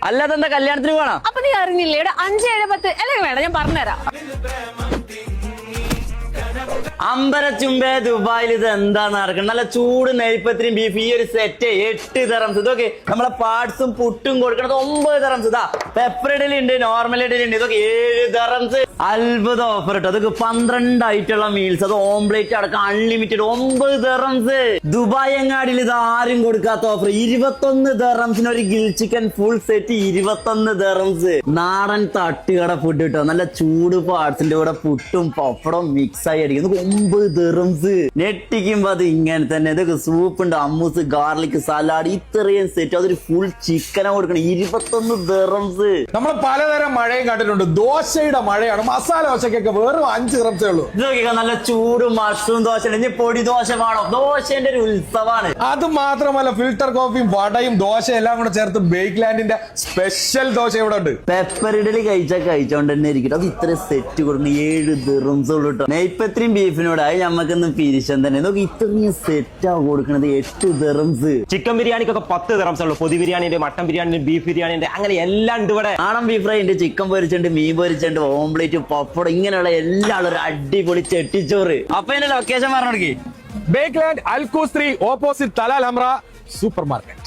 അല്ലാതെ എന്താ കല്യാണത്തിന് പോകണം? അപ്പൊ നീ അറിഞ്ഞില്ലേ ഇവിടെ 5, 7, 10 അല്ലെങ്കിൽ വേണ്ട ഞാൻ പറഞ്ഞുതരാം. അമ്പരച്ചുമ്പേ ദുബായിൽ ഇത് എന്താ നടക്കണം? നല്ല ചൂട് നെയ്പത്രിയും ബീഫ് ഈ ഒരു സെറ്റ് 8 ദിറംസ്. ഇതൊക്കെ നമ്മളെ പാർട്സും പുട്ടും കൊടുക്കണത് 9 ദിറംസ്. ഇതാ പെപ്പർ ഇഡലി ഉണ്ട്, നോർമൽ ഇഡലി ഉണ്ട്, ഇതൊക്കെ 7 ദിറംസ്. അത്ഭുത ഓഫർ ഇട്ടോ. അതൊക്കെ 12 ആയിട്ടുള്ള മീൽസ്, അത് ഓംപ്ലേറ്റ് അടക്കം അൺലിമിറ്റഡ് 9 ദിറംസ്. ദുബായ് എങ്ങാടിയിൽ ഇത് ആരും കൊടുക്കാത്ത ഓഫർ. 21 ദിറംസിന് ഒരു Gill chicken full set 21 dirhams. നാടൻ തട്ടുകട ഫുഡ് കിട്ടോ. നല്ല ചൂട് പാർട്സിന്റെ കൂടെ പുട്ടും പപ്പടവും മിക്സ് ആയി അടിക്കും. 9 ദിറംസ്. ഞെട്ടിക്കുമ്പോ അത് ഇങ്ങനെ തന്നെ. ഇതൊക്കെ സൂപ്പ് ഉണ്ട്, അമ്മൂസ്, ഗാർലിക് സലാഡ്, ഇത്രയും സെറ്റ്. അതൊരു ഫുൾ ചിക്കനെ കൊടുക്കണം 21 ദിറംസ്. നമ്മൾ പലതരം മഴയും കണ്ടിട്ടുണ്ട്. ദോശയുടെ മഴയാണ്. മസാല ദോശക്കൊക്കെ വെറും 5 ദിറംസേ ഉള്ളൂ. ഇതൊക്കെ നല്ല ചൂട് മഷ്റൂം ദോശ, ഇനി പൊടി ദോശ വേണോ? ദോശന്റെ ഒരു ഉത്സവമാണ്. അത് മാത്രമല്ല ഫിൽട്ടർ കോഫിയും വടയും ദോശയും എല്ലാം കൂടെ ചേർത്ത് ബേക്ക് ലാൻഡിന്റെ സ്പെഷ്യൽ ദോശ ഇവിടെ ഉണ്ട്. പെപ്പർ ഇഡലി കഴിച്ചോണ്ട് തന്നെ ഇരിക്കട്ടെ. അത് ഇത്ര സെറ്റ് കൊടുക്കണം 7 ദിറംസ് ഉള്ളു കേട്ടോ. നെയ്പത്രിയും ബീഫിനോട് അത് ഞമ്മക്കൊന്ന് പിരിശം തന്നെ. ഇതൊക്കെ ഇത്രയും സെറ്റാ കൊടുക്കണത് 8 ദിറംസ്. ചിക്കൻ ബിരിയാണിക്കൊക്കെ 10 ദിറംസ് ഉള്ളൂ. പൊതി ബിരിയാണിന്റെ, മട്ടൻ ബിരിയാണിന്റെ, ബീഫ് ബിരിയാണിന്റെ, അങ്ങനെ എല്ലാം ഉണ്ട് ഇവിടെ. നാടൻ ബീഫ് ഫ്രൈ ഉണ്ട്, ചിക്കൻ പൊരിച്ചുണ്ട്, മീൻ പൊരിച്ചുണ്ട്, ഓംപ്ലേറ്റ്, പപ്പടം, ഇങ്ങനെയുള്ള എല്ലാം ഒരു അടിപൊളി ചെട്ടിച്ചോറ്. അപ്പൊ എന്റെ ലൊക്കേഷൻ പറഞ്ഞു കൊടുക്കി. Back land Al Quoz 3 opposite Talal Hamra super market.